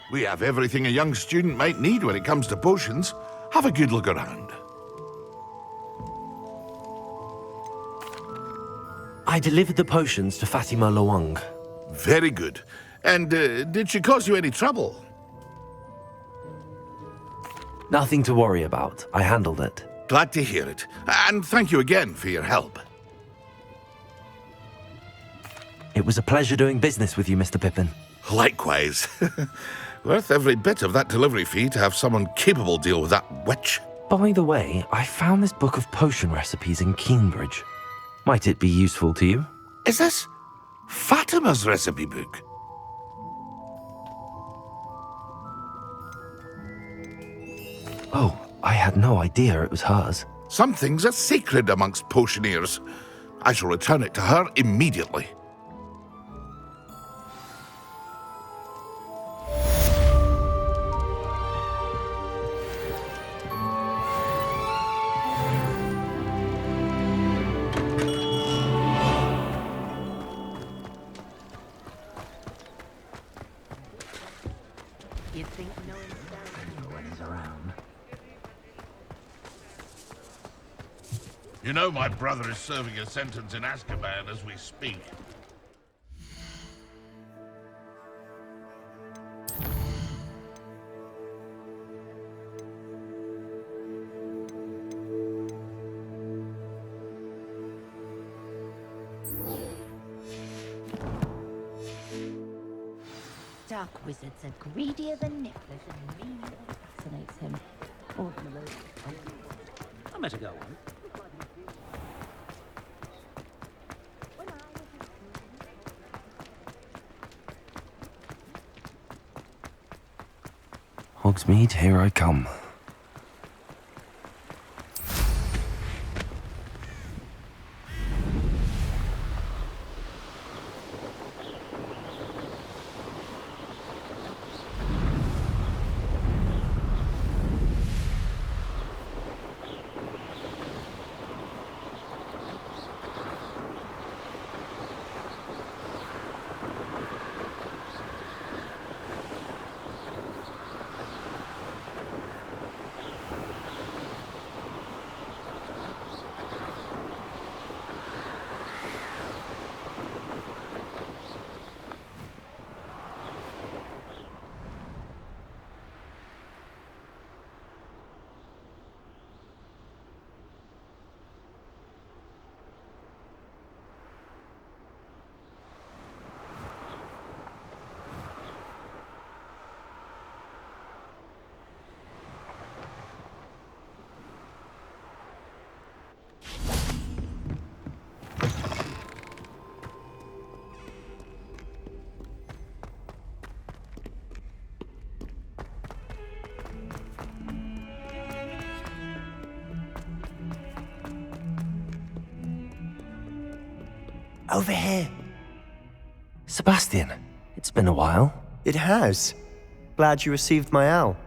We have everything a young student might need when it comes to potions. Have a good look around. I delivered the potions to Fatima Lawang. Very good. And did she cause you any trouble? Nothing to worry about. I handled it. Glad to hear it. And thank you again for your help. It was a pleasure doing business with you, Mr. Pippin. Likewise. Worth every bit of that delivery fee to have someone capable deal with that witch. By the way, I found this book of potion recipes in Cambridge. Might it be useful to you? Is this Fatima's recipe book? Oh, I had no idea it was hers. Some things are sacred amongst potioneers. I shall return it to her immediately. You know my brother is serving a sentence in Azkaban as we speak. Dark wizards are greedier than nippers and meaner than fascinates him. I better go on. Hogsmeade, here I come. Over here. Sebastian, it's been a while. It has. Glad you received my owl.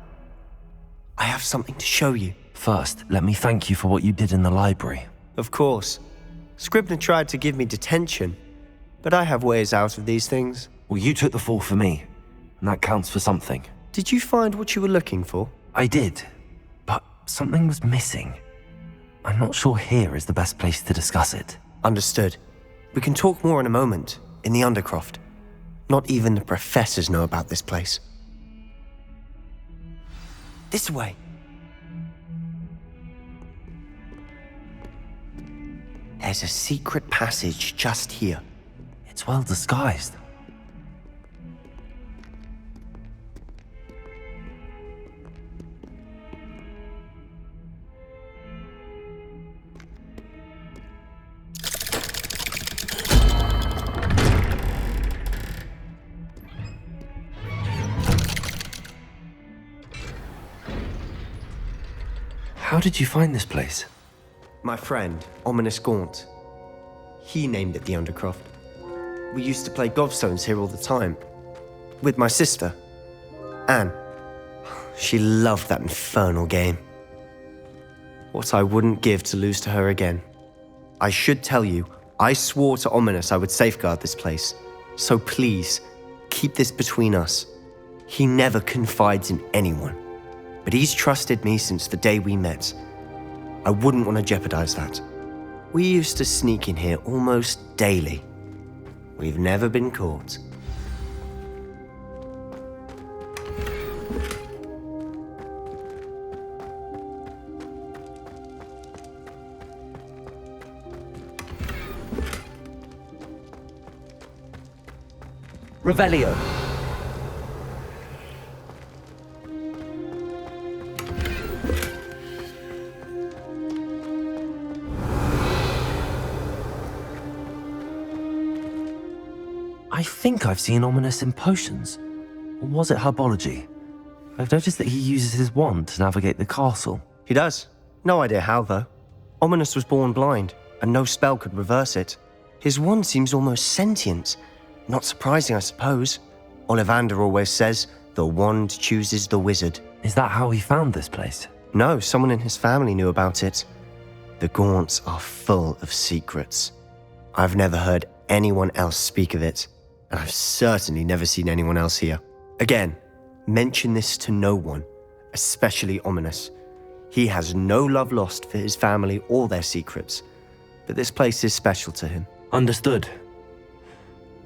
I have something to show you. First, let me thank you for what you did in the library. Of course. Scribner tried to give me detention, but I have ways out of these things. Well, you took the fall for me, and that counts for something. Did you find what you were looking for? I did, but something was missing. I'm not sure here is the best place to discuss it. Understood. We can talk more in a moment, in the Undercroft. Not even the professors know about this place. This way. There's a secret passage just here. It's well disguised. How did you find this place? My friend, Ominous Gaunt. He named it the Undercroft. We used to play gobstones here all the time. With my sister, Anne. She loved that infernal game. What I wouldn't give to lose to her again. I should tell you, I swore to Ominous I would safeguard this place. So please, keep this between us. He never confides in anyone, but he's trusted me since the day we met. I wouldn't want to jeopardize that. We used to sneak in here almost daily. We've never been caught. Revelio. I think I've seen Ominous in potions. Or was it herbology? I've noticed that he uses his wand to navigate the castle. He does. No idea how, though. Ominous was born blind, and no spell could reverse it. His wand seems almost sentient. Not surprising, I suppose. Ollivander always says, the wand chooses the wizard. Is that how he found this place? No, someone in his family knew about it. The Gaunts are full of secrets. I've never heard anyone else speak of it, and I've certainly never seen anyone else here. Again, mention this to no one, especially Ominous. He has no love lost for his family or their secrets, but this place is special to him. Understood.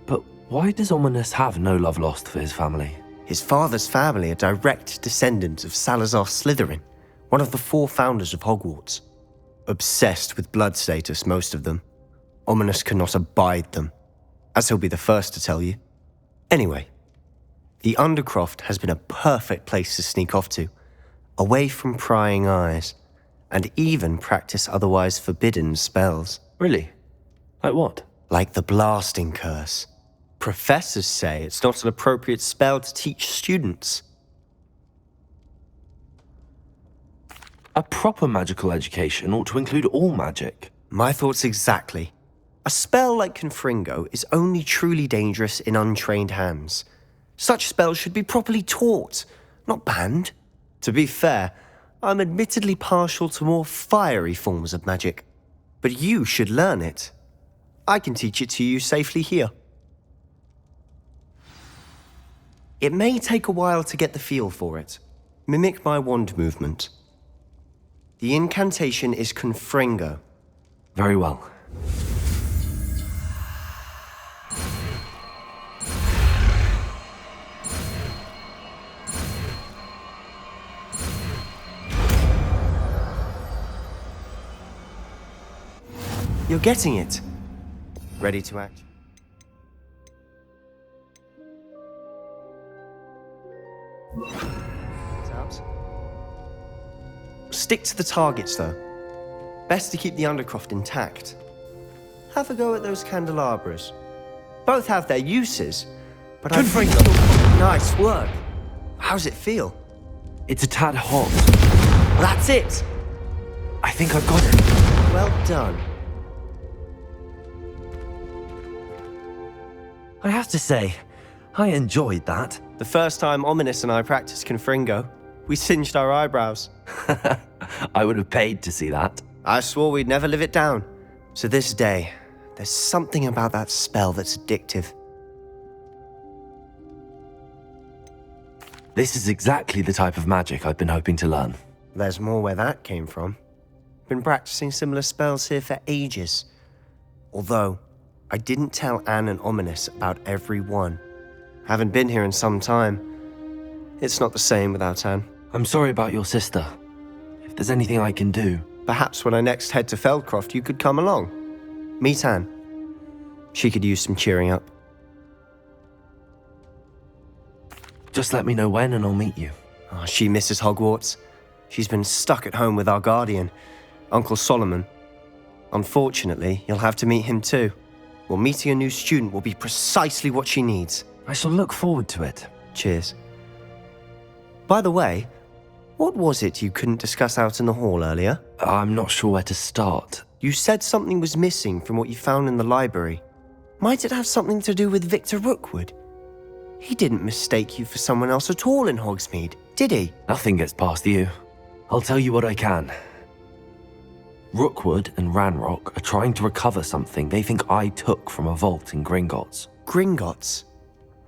But why does Ominous have no love lost for his family? His father's family are direct descendants of Salazar Slytherin, one of the 4 founders of Hogwarts. Obsessed with blood status, most of them. Ominous cannot abide them, as he'll be the first to tell you. Anyway, the Undercroft has been a perfect place to sneak off to, away from prying eyes, and even practice otherwise forbidden spells. Really? Like what? Like the blasting curse. Professors say it's not an appropriate spell to teach students. A proper magical education ought to include all magic. My thoughts exactly. A spell like Confringo is only truly dangerous in untrained hands. Such spells should be properly taught, not banned. To be fair, I'm admittedly partial to more fiery forms of magic. But you should learn it. I can teach it to you safely here. It may take a while to get the feel for it. Mimic my wand movement. The incantation is Confringo. Very well. You're getting it. Ready to act? Out. Stick to the targets, though. Best to keep the Undercroft intact. Have a go at those candelabras. Both have their uses, but I think... Nice work. How's it feel? It's a tad hot. That's it. I think I've got it. Well done. I have to say, I enjoyed that. The first time Ominous and I practiced Confringo, we singed our eyebrows. I would have paid to see that. I swore we'd never live it down. To this day, there's something about that spell that's addictive. This is exactly the type of magic I've been hoping to learn. There's more where that came from. Been practicing similar spells here for ages. Although, I didn't tell Anne and Ominous about every one. Haven't been here in some time. It's not the same without Anne. I'm sorry about your sister. If there's anything I can do... Perhaps when I next head to Feldcroft, you could come along. Meet Anne. She could use some cheering up. Just let me know when and I'll meet you. Oh, she misses Hogwarts. She's been stuck at home with our guardian, Uncle Solomon. Unfortunately, you'll have to meet him too. Well, meeting a new student will be precisely what she needs. I shall look forward to it. Cheers. By the way, what was it you couldn't discuss out in the hall earlier? I'm not sure where to start. You said something was missing from what you found in the library. Might it have something to do with Victor Rookwood? He didn't mistake you for someone else at all in Hogsmeade, did he? Nothing gets past you. I'll tell you what I can. Rookwood and Ranrock are trying to recover something they think I took from a vault in Gringotts. Gringotts?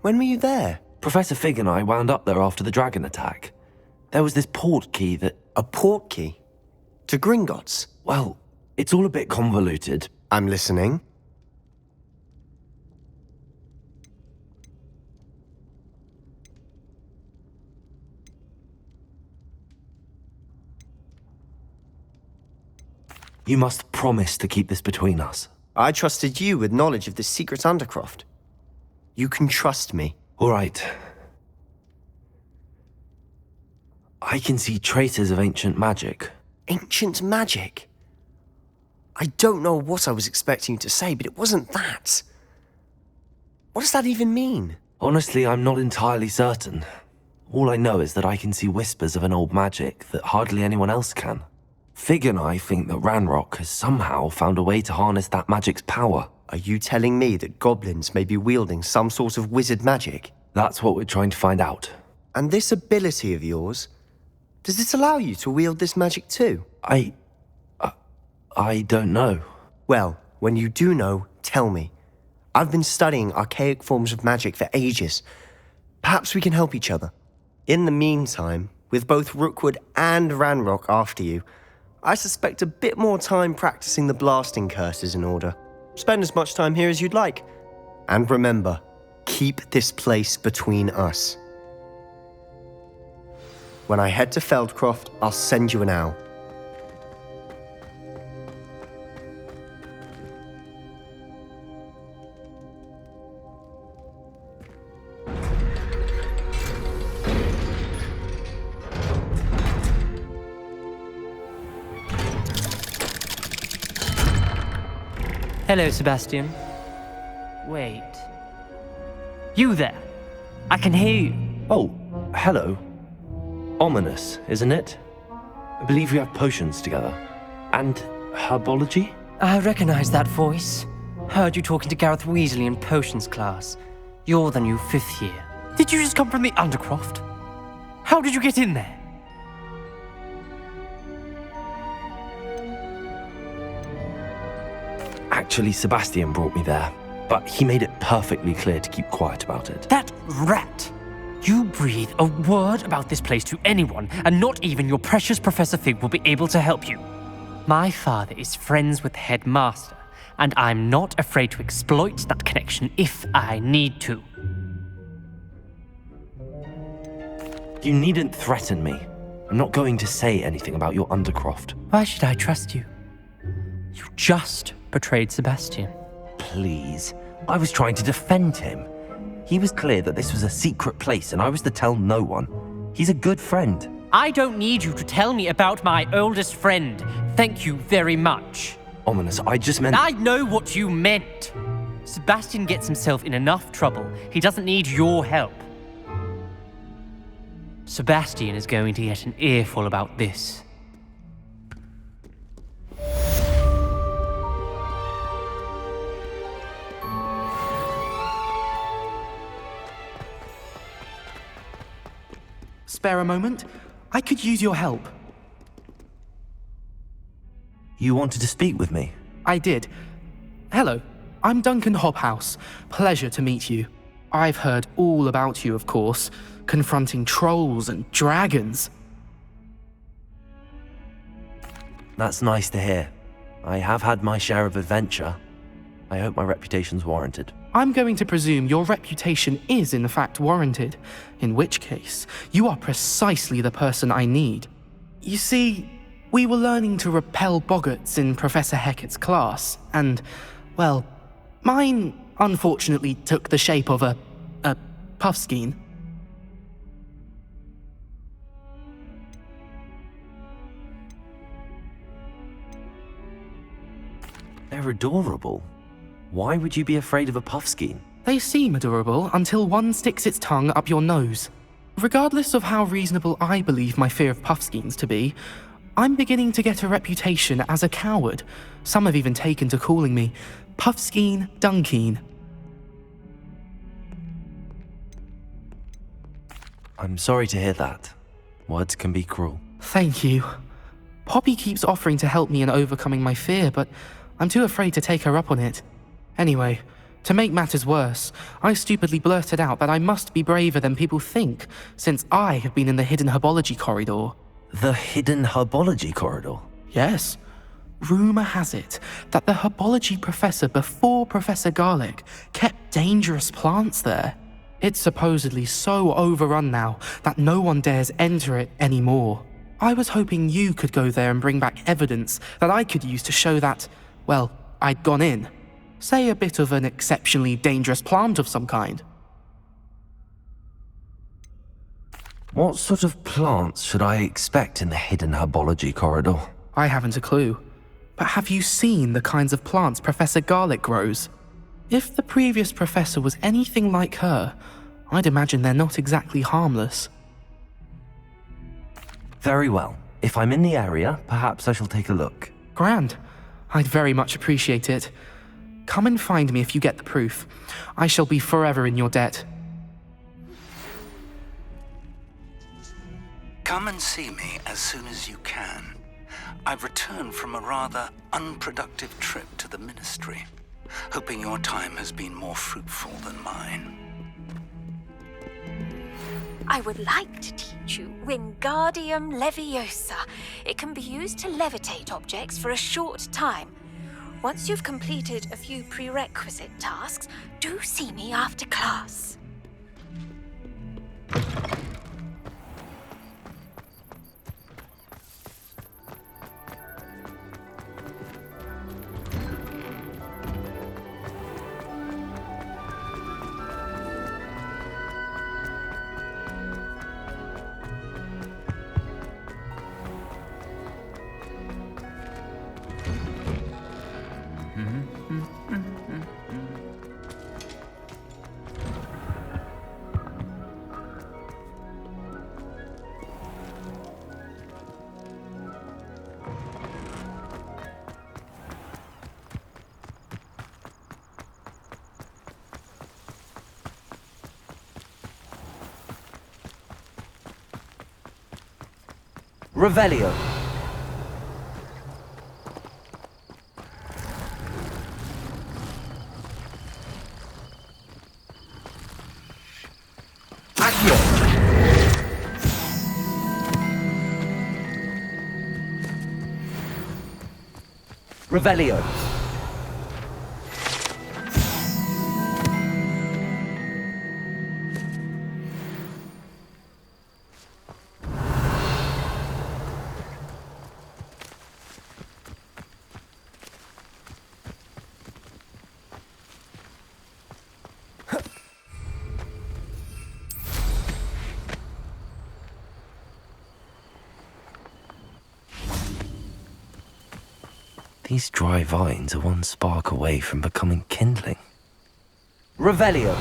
When were you there? Professor Fig and I wound up there after the dragon attack. There was this port key that... A port key? To Gringotts? Well, it's all a bit convoluted. I'm listening. You must promise to keep this between us. I trusted you with knowledge of the secret Undercroft. You can trust me. All right. I can see traces of ancient magic. Ancient magic? I don't know what I was expecting you to say, but it wasn't that. What does that even mean? Honestly, I'm not entirely certain. All I know is that I can see whispers of an old magic that hardly anyone else can. Fig and I think that Ranrock has somehow found a way to harness that magic's power. Are you telling me that goblins may be wielding some sort of wizard magic? That's what we're trying to find out. And this ability of yours, does it allow you to wield this magic too? I don't know. Well, when you do know, tell me. I've been studying archaic forms of magic for ages. Perhaps we can help each other. In the meantime, with both Rookwood and Ranrock after you, I suspect a bit more time practicing the blasting curse is in order. Spend as much time here as you'd like. And remember, keep this place between us. When I head to Feldcroft, I'll send you an owl. Hello, Sebastian. Wait. You there? I can hear you. Oh, hello. Ominous, isn't it? I believe we have potions together. And herbology? I recognize that voice. Heard you talking to Gareth Weasley in potions class. You're the new 5th year. Did you just come from the Undercroft? How did you get in there? Actually, Sebastian brought me there, but he made it perfectly clear to keep quiet about it. That rat! You breathe a word about this place to anyone, and not even your precious Professor Fig will be able to help you. My father is friends with the headmaster, and I'm not afraid to exploit that connection if I need to. You needn't threaten me. I'm not going to say anything about your Undercroft. Why should I trust you? You just betrayed Sebastian. Please. I was trying to defend him. He was clear that this was a secret place and I was to tell no one. He's a good friend. I don't need you to tell me about my oldest friend. Thank you very much. Ominous, I just meant... I know what you meant. Sebastian gets himself in enough trouble. He doesn't need your help. Sebastian is going to get an earful about this. Spare a moment? I could use your help. You wanted to speak with me? I did. Hello, I'm Duncan Hobhouse. Pleasure to meet you. I've heard all about you, of course, confronting trolls and dragons. That's nice to hear. I have had my share of adventure. I hope my reputation's warranted. I'm going to presume your reputation is in fact warranted, in which case, you are precisely the person I need. You see, we were learning to repel boggarts in Professor Hecat's class, and, well, mine unfortunately took the shape of a puffskein. They're adorable. Why would you be afraid of a puffskein? They seem adorable until one sticks its tongue up your nose. Regardless of how reasonable I believe my fear of puffskeins to be, I'm beginning to get a reputation as a coward. Some have even taken to calling me Puffskein Dunkeen. I'm sorry to hear that. Words can be cruel. Thank you. Poppy keeps offering to help me in overcoming my fear, but I'm too afraid to take her up on it. Anyway, To make matters worse, I stupidly blurted out that I must be braver than people think, since I have been in the hidden herbology corridor. The hidden herbology corridor? Yes. Rumour has it that the herbology professor before Professor Garlic kept dangerous plants there. It's supposedly so overrun now that no one dares enter it anymore. I was hoping you could go there and bring back evidence that I could use to show that, well, I'd gone in. Say a bit of an exceptionally dangerous plant of some kind. What sort of plants should I expect in the hidden herbology corridor? I haven't a clue. But have you seen the kinds of plants Professor Garlic grows? If the previous professor was anything like her, I'd imagine they're not exactly harmless. Very well. If I'm in the area, perhaps I shall take a look. Grand. I'd very much appreciate it. Come and find me if you get the proof. I shall be forever in your debt. Come and see me as soon as you can. I've returned from a rather unproductive trip to the Ministry, hoping your time has been more fruitful than mine. I would like to teach you Wingardium Leviosa. It can be used to levitate objects for a short time. Once you've completed a few prerequisite tasks, do see me after class. Revelio. Accio. Revelio. These dry vines are one spark away from becoming kindling. Revelio.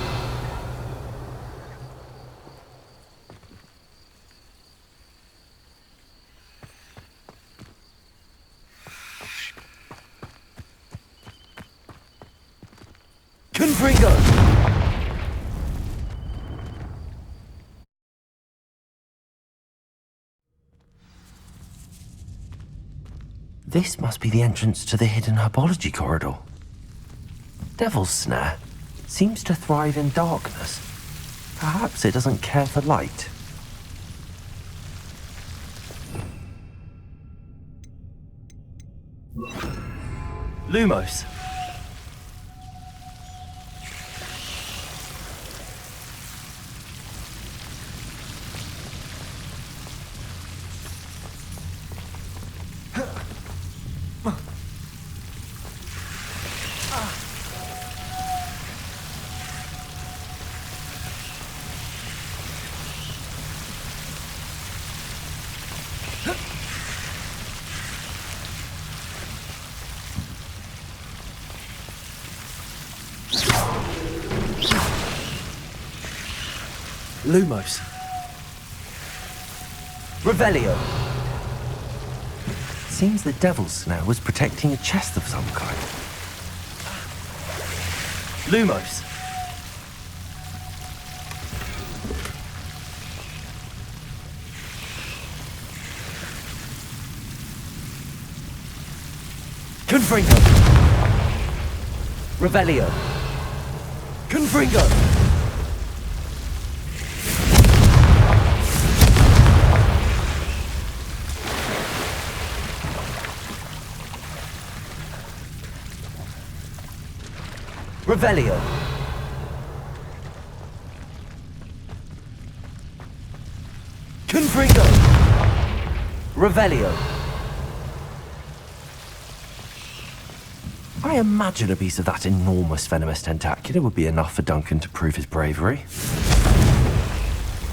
Confringo. This must be the entrance to the hidden herbology corridor. Devil's Snare seems to thrive in darkness. Perhaps it doesn't care for light. Lumos. Lumos. Revelio. Seems the Devil's Snare was protecting a chest of some kind. Lumos. Confringo. Revelio. Confringo! Revelio. Confringo. Revelio. I imagine a piece of that enormous venomous tentacula would be enough for Duncan to prove his bravery.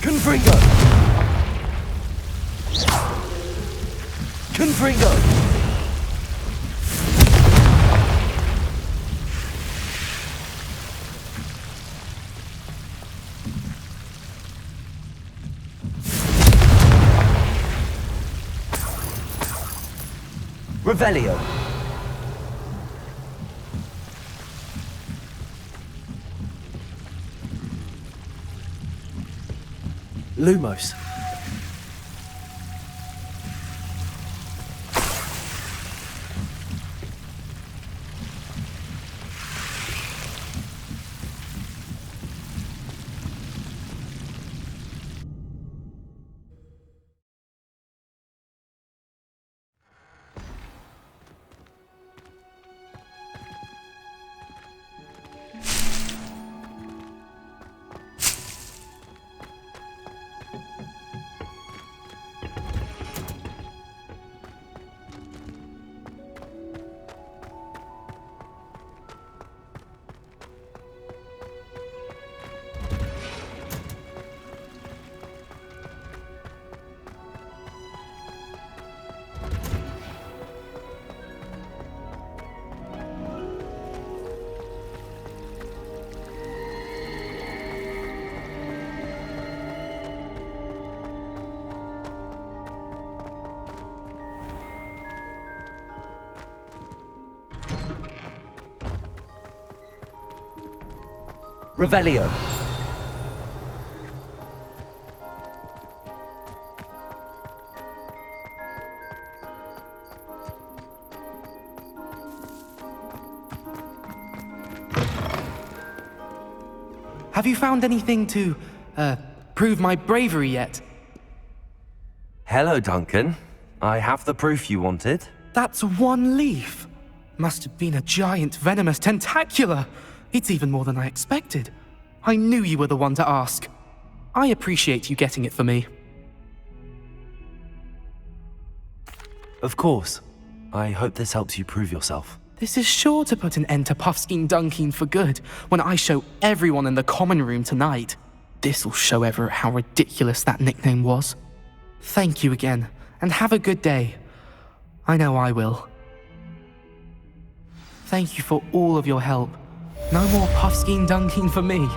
Confringo! Confringo! Revelio. Lumos. Revelio. Have you found anything to, prove my bravery yet? Hello, Duncan. I have the proof you wanted. That's one leaf. Must have been a giant venomous tentacula. It's even more than I expected. I knew you were the one to ask. I appreciate you getting it for me. Of course. I hope this helps you prove yourself. This is sure to put an end to Puffskein Dunkeen for good when I show everyone in the common room tonight. This'll show Everett how ridiculous that nickname was. Thank you again, and have a good day. I know I will. Thank you for all of your help. No more Puffskein Dunkeen for me.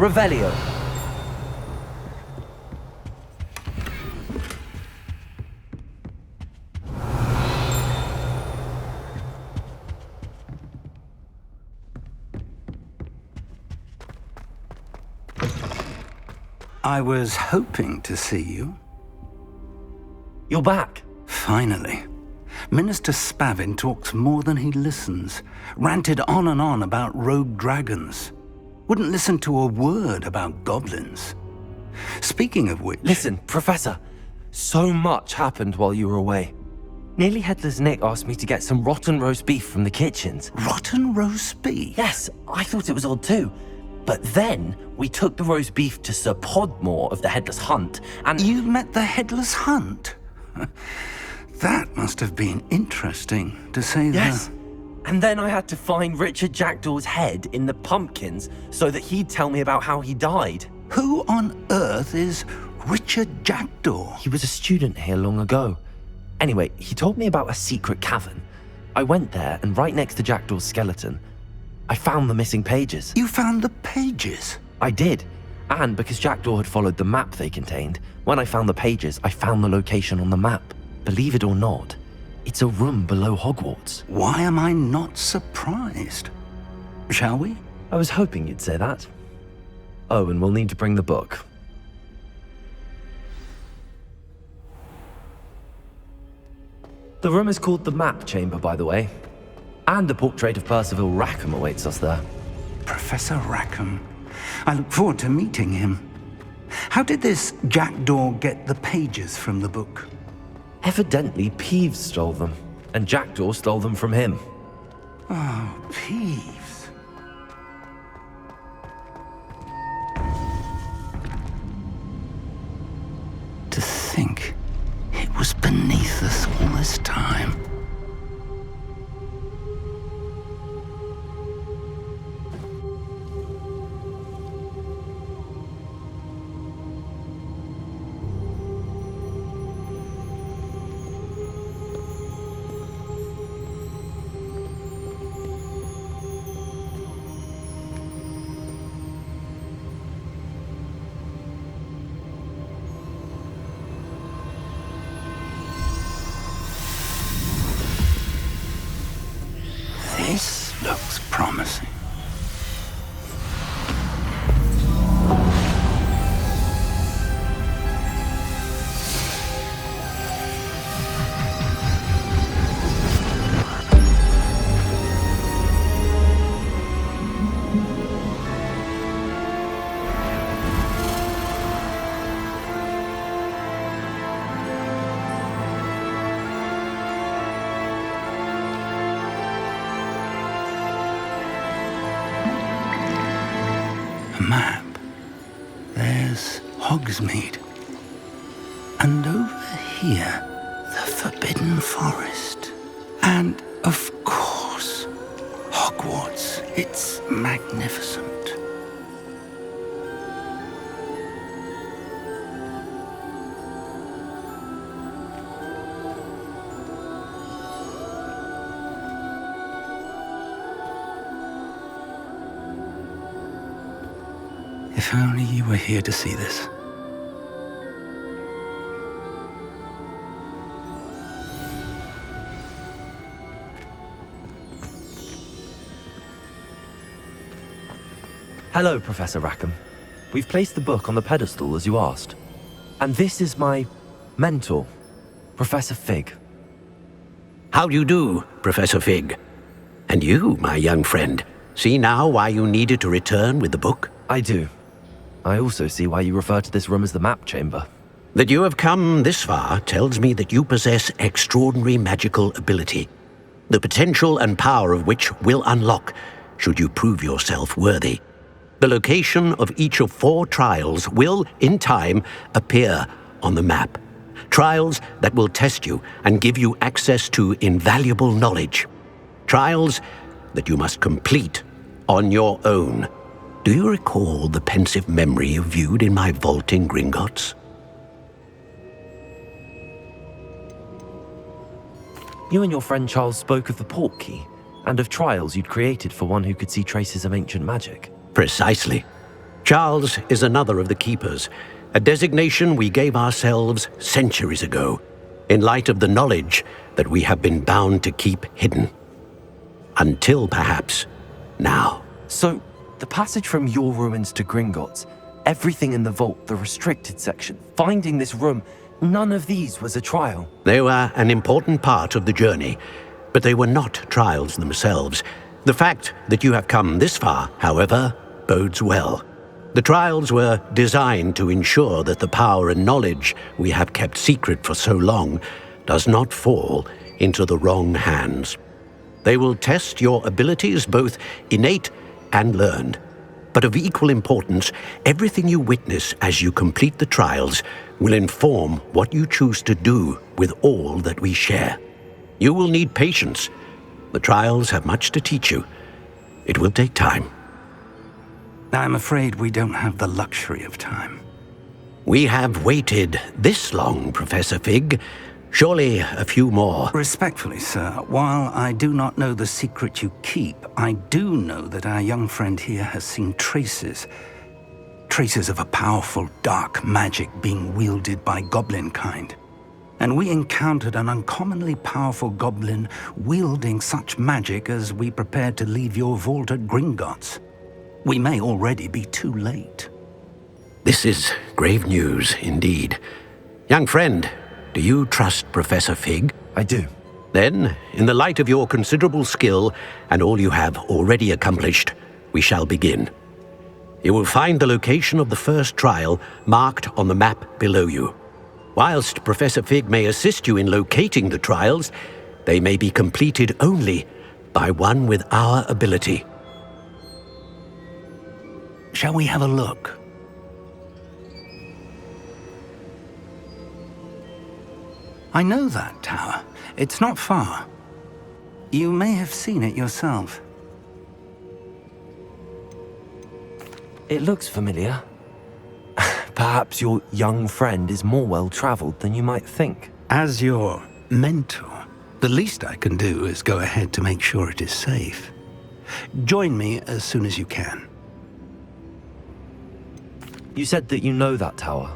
Revelio. I was hoping to see you. You're back. Finally. Minister Spavin talks more than he listens. Ranted on and on about rogue dragons. Wouldn't listen to a word about goblins. Speaking of which... Listen, Professor. So much happened while you were away. Nearly Headless Nick asked me to get some rotten roast beef from the kitchens. Rotten roast beef? Yes, I thought it was odd too. But then we took the roast beef to Sir Podmore of the Headless Hunt, and... You met the Headless Hunt? That must have been interesting, to say the... Yes. And then I had to find Richard Jackdaw's head in the pumpkins so that he'd tell me about how he died. Who on earth is Richard Jackdaw? He was a student here long ago. Anyway, he told me about a secret cavern. I went there, and right next to Jackdaw's skeleton, I found the missing pages. You found the pages? I did. And because Jackdaw had followed the map they contained, when I found the pages, I found the location on the map. Believe it or not, it's a room below Hogwarts. Why am I not surprised? Shall we? I was hoping you'd say that. Oh, and we'll need to bring the book. The room is called the Map Chamber, by the way. And a portrait of Percival Rackham awaits us there. Professor Rackham. I look forward to meeting him. How did this Jackdaw get the pages from the book? Evidently, Peeves stole them, and Jackdaw stole them from him. Oh, Peeves. To think it was beneath us all this time. This looks promising. Map. There's Hogsmeade. And over here, the Forbidden Forest. And, of course, Hogwarts. It's magnificent. If only you were here to see this. Hello, Professor Rackham. We've placed the book on the pedestal as you asked. And this is my mentor, Professor Fig. How do you do, Professor Fig? And you, my young friend, see now why you needed to return with the book? I do. I also see why you refer to this room as the Map Chamber. That you have come this far tells me that you possess extraordinary magical ability, the potential and power of which will unlock should you prove yourself worthy. The location of each of 4 trials will, in time, appear on the map. Trials that will test you and give you access to invaluable knowledge. Trials that you must complete on your own. Do you recall the pensive memory you viewed in my vault in Gringotts? You and your friend Charles spoke of the Portkey, and of trials you'd created for one who could see traces of ancient magic. Precisely. Charles is another of the keepers, a designation we gave ourselves centuries ago, in light of the knowledge that we have been bound to keep hidden. Until perhaps now. So, the passage from your ruins to Gringotts, everything in the vault, the restricted section, finding this room, none of these was a trial. They were an important part of the journey, but they were not trials themselves. The fact that you have come this far, however, bodes well. The trials were designed to ensure that the power and knowledge we have kept secret for so long does not fall into the wrong hands. They will test your abilities, both innate and learned. But of equal importance, everything you witness as you complete the trials will inform what you choose to do with all that we share. You will need patience. The trials have much to teach you. It will take time. I'm afraid we don't have the luxury of time. We have waited this long, Professor Fig. Surely a few more. Respectfully, sir, while I do not know the secret you keep, I do know that our young friend here has seen traces of a powerful dark magic being wielded by goblin kind. And we encountered an uncommonly powerful goblin wielding such magic as we prepared to leave your vault at Gringotts. We may already be too late. This is grave news indeed. Young friend, do you trust Professor Fig? I do. Then, in the light of your considerable skill and all you have already accomplished, we shall begin. You will find the location of the first trial marked on the map below you. Whilst Professor Fig may assist you in locating the trials, they may be completed only by one with our ability. Shall we have a look? I know that tower. It's not far. You may have seen it yourself. It looks familiar. Perhaps your young friend is more well-traveled than you might think. As your mentor, the least I can do is go ahead to make sure it is safe. Join me as soon as you can. You said that you know that tower.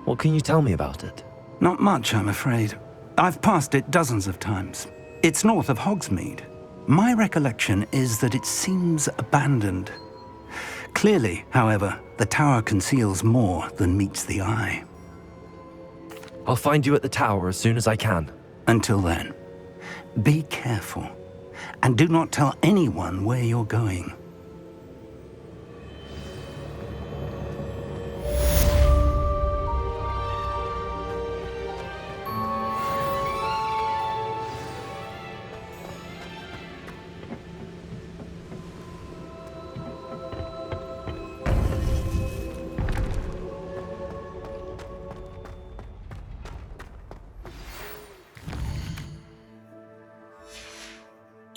What can you tell me about it? Not much, I'm afraid. I've passed it dozens of times. It's north of Hogsmeade. My recollection is that it seems abandoned. Clearly, however, the tower conceals more than meets the eye. I'll find you at the tower as soon as I can. Until then, be careful, and do not tell anyone where you're going.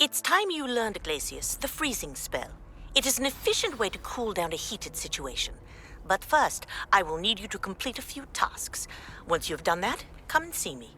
It's time you learned, Glacius, the freezing spell. It is an efficient way to cool down a heated situation. But first, I will need you to complete a few tasks. Once you've done that, come and see me.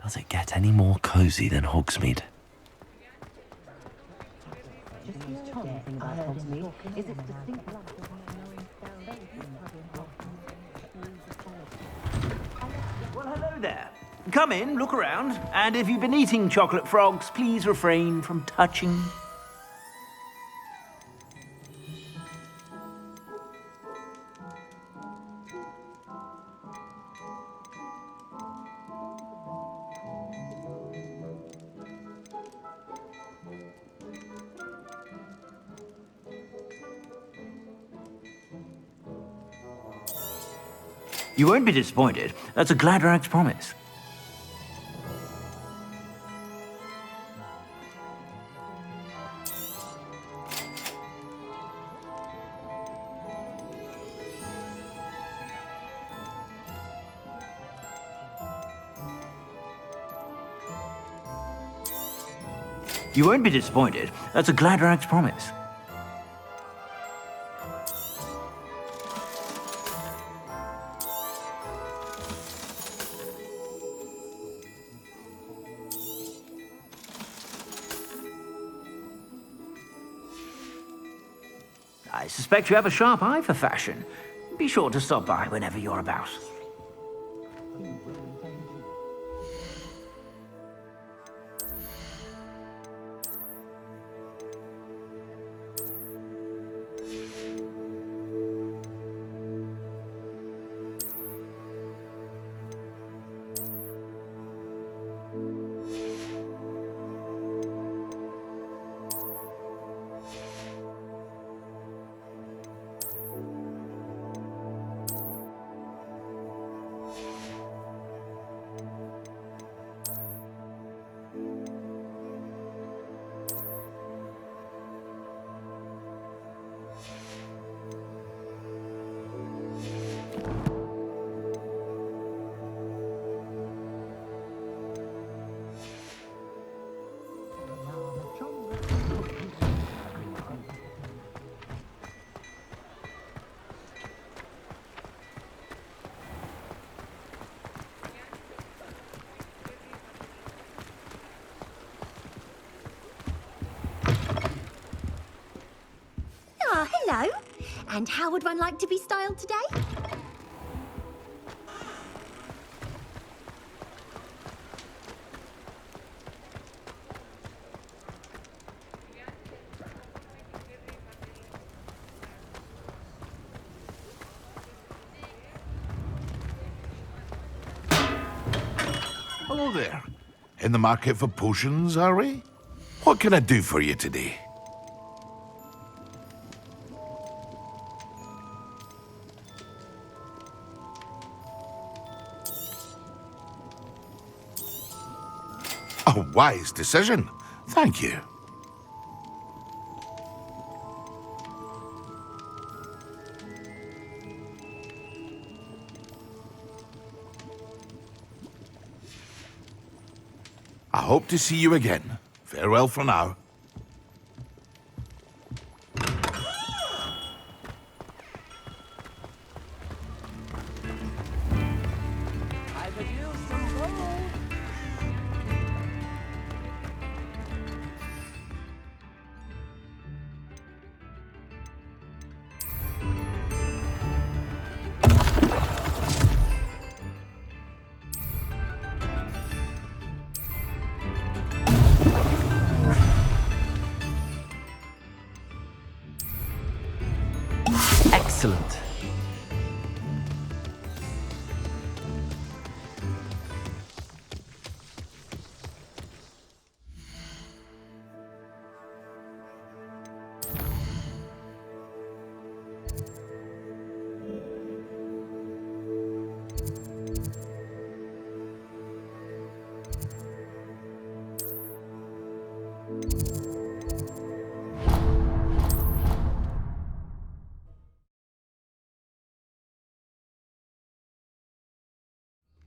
Does it get any more cozy than Hogsmeade? Well, hello there. Come in, look around, and if you've been eating chocolate frogs, please refrain from touching. You won't be disappointed. That's a Gladrag's promise. You won't be disappointed. That's a Gladrag's promise. I suspect you have a sharp eye for fashion. Be sure to stop by whenever you're about. Ah, hello. And how would one like to be styled today? Hello there. In the market for potions, are we? What can I do for you today? A wise decision. Thank you. I hope to see you again. Farewell for now. Excellent.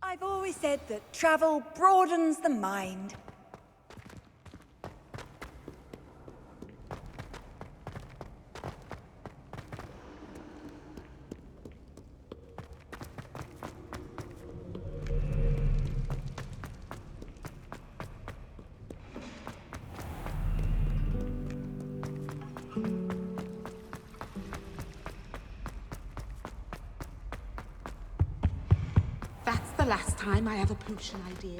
I've always said that travel broadens the mind. the last time I have a potion idea.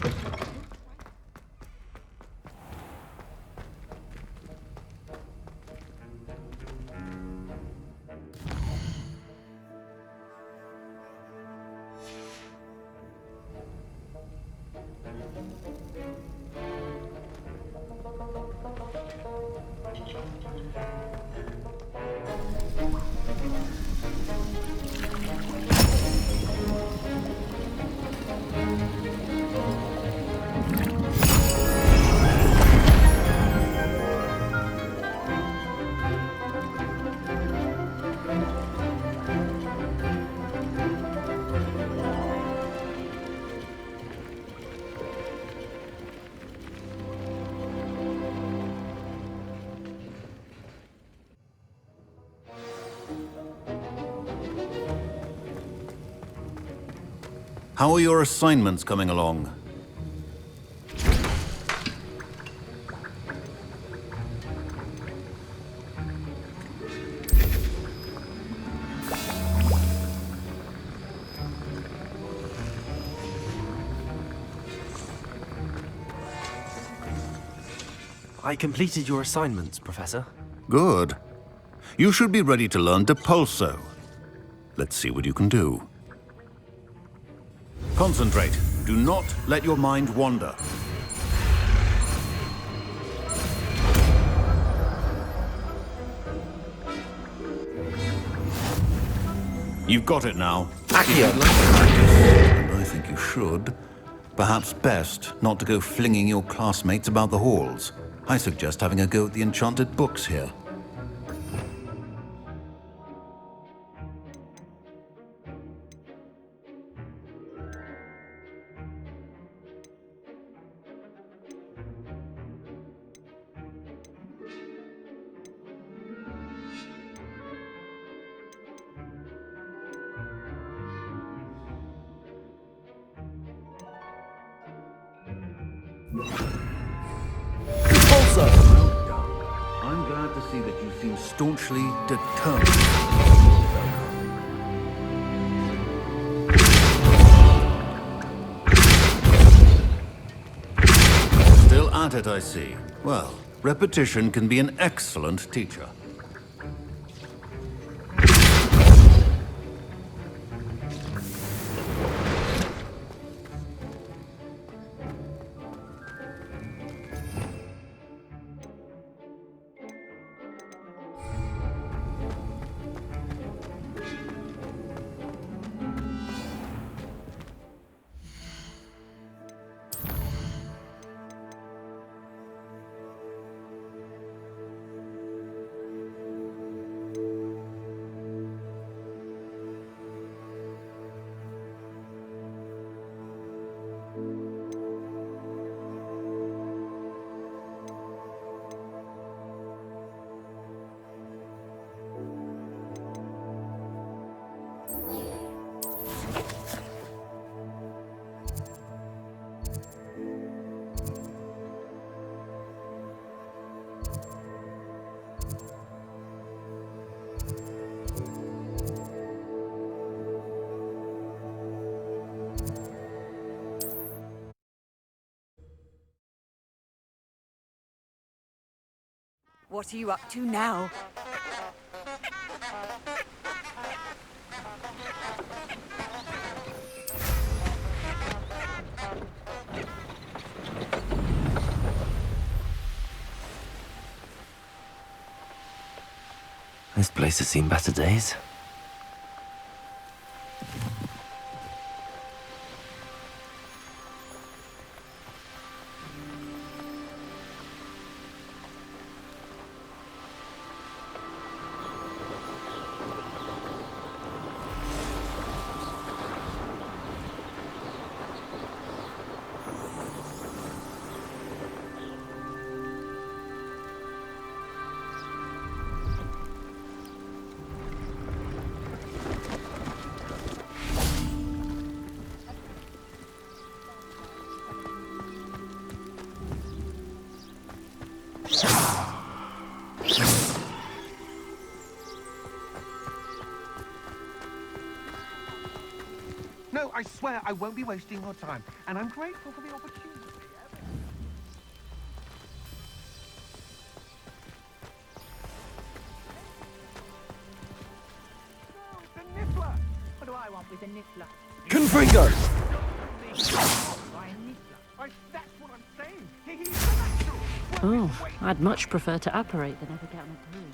How are your assignments coming along? I completed your assignments, Professor. Good. You should be ready to learn Depulso. Let's see what you can do. Concentrate. Do not let your mind wander. You've got it now. Accio! And I think you should. Perhaps best not to go flinging your classmates about the halls. I suggest having a go at the enchanted books here. I'm glad to see that you seem staunchly determined. Still at it, I see. Well, repetition can be an excellent teacher. What are you up to now? This place has seen better days. no, I swear I won't be wasting your time, and I'm grateful for the opportunity. What do I want with a niffler? Confringo! Why a niffler? That's what I'm saying. Oh, I'd much prefer to apparate than ever get on a broom.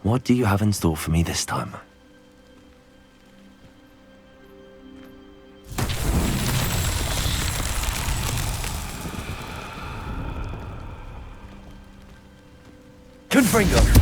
What do you have in store for me this time? Confringo!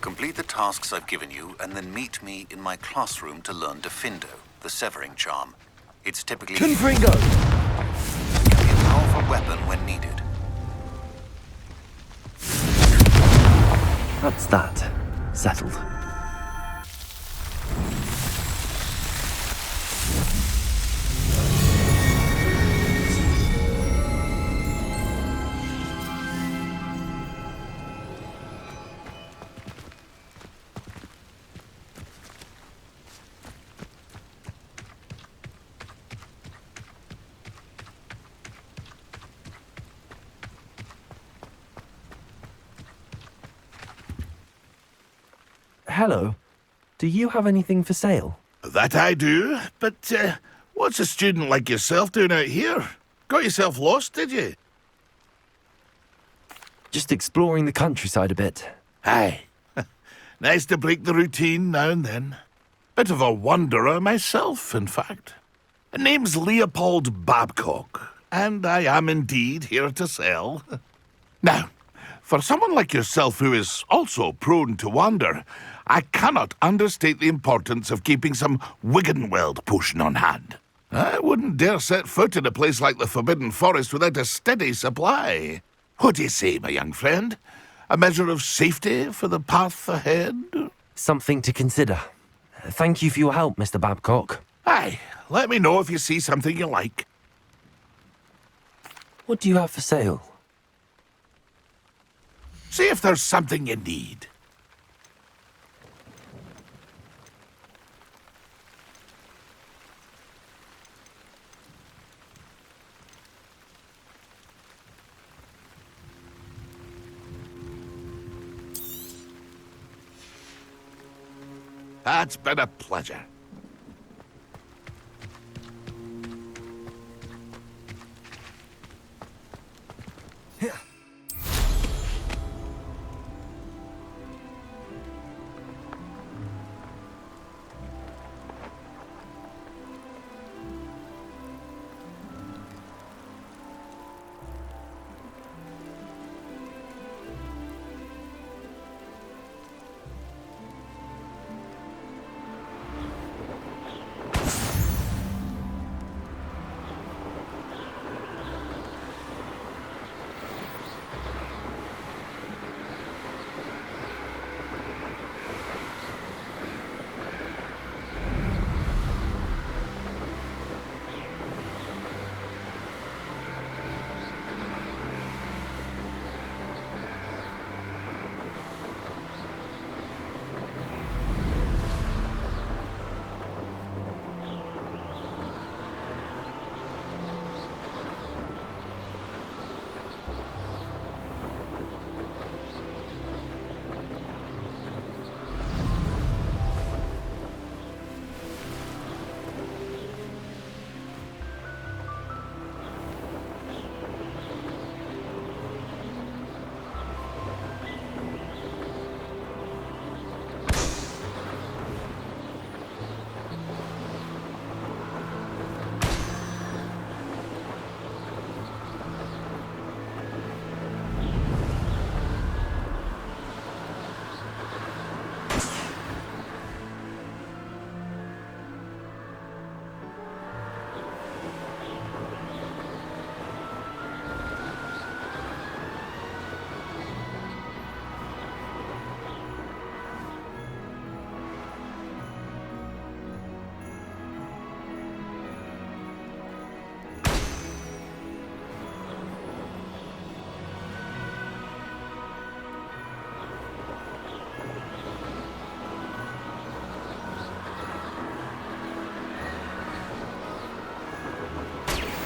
Complete the tasks I've given you, and then meet me in my classroom to learn Defindo, the severing charm. It's typically... Confringo! It can be a powerful weapon when needed. That's that. Settled. Hello. Do you have anything for sale? That I do, but what's a student like yourself doing out here? Got yourself lost, did you? Just exploring the countryside a bit. Aye. Nice to break the routine now and then. Bit of a wanderer myself, in fact. Name's Leopold Babcock, and I am indeed here to sell. Now, for someone like yourself who is also prone to wander, I cannot understate the importance of keeping some Wiggenweld potion on hand. I wouldn't dare set foot in a place like the Forbidden Forest without a steady supply. What do you say, my young friend? A measure of safety for the path ahead? Something to consider. Thank you for your help, Mr. Babcock. Aye, let me know if you see something you like. What do you have for sale? See if there's something you need. It's been a pleasure.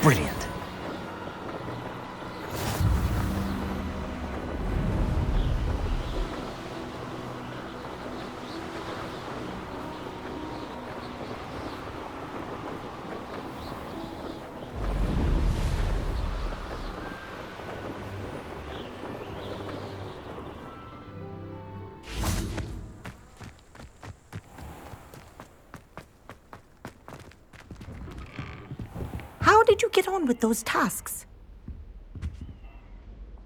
Brilliant. How did you get on with those tasks?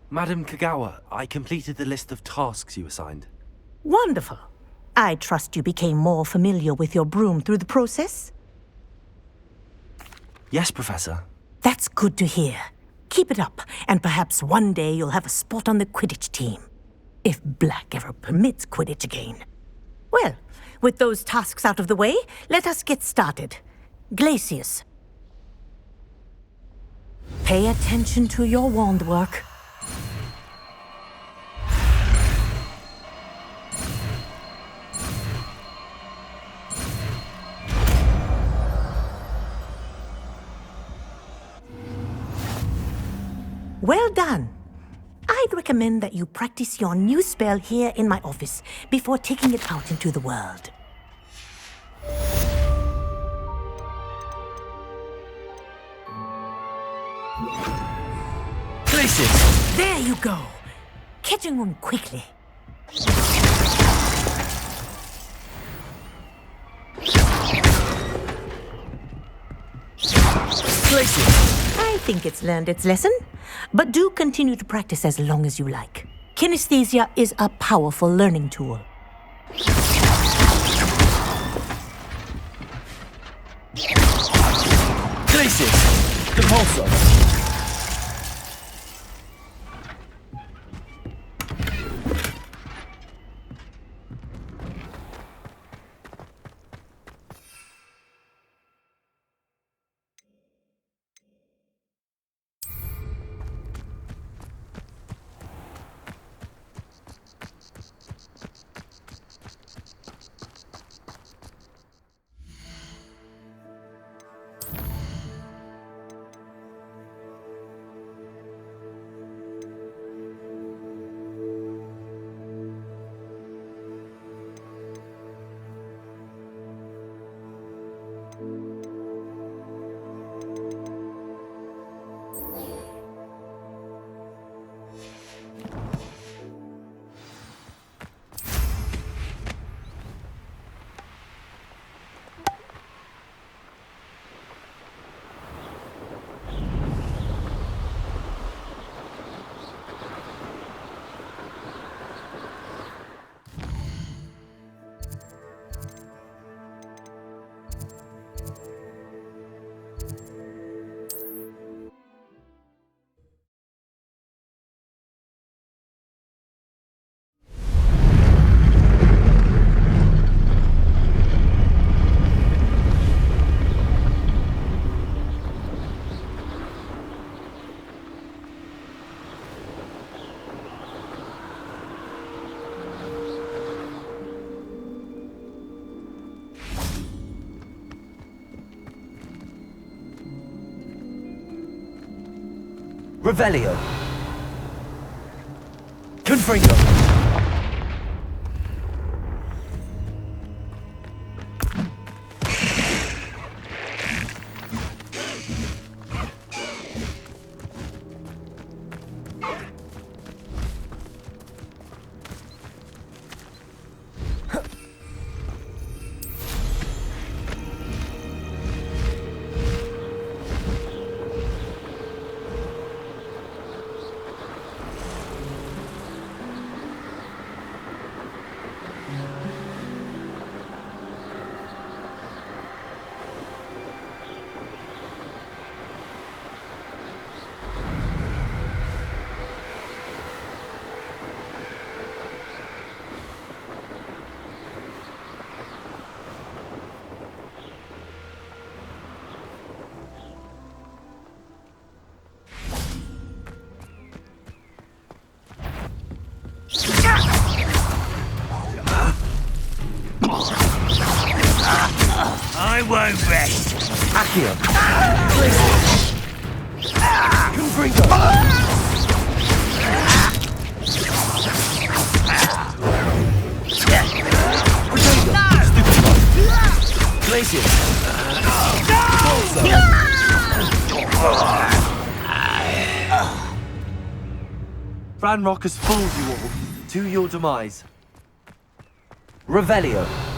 Madam Kagawa, I completed the list of tasks you assigned. Wonderful. I trust you became more familiar with your broom through the process? Yes, Professor. That's good to hear. Keep it up, and perhaps one day you'll have a spot on the Quidditch team. If Black ever permits Quidditch again. Well, with those tasks out of the way, let us get started. Glacius. Pay attention to your wand work. Well done. I'd recommend that you practice your new spell here in my office before taking it out into the world. Places! There you go. Catching on quickly. Places! I think it's learned its lesson, but do continue to practice as long as you like. Kinesthesia is a powerful learning tool. Places! Compulsor! Revelio. Confringo. I won't rest. Accio. Ranrock has fooled you all to your demise. Revelio.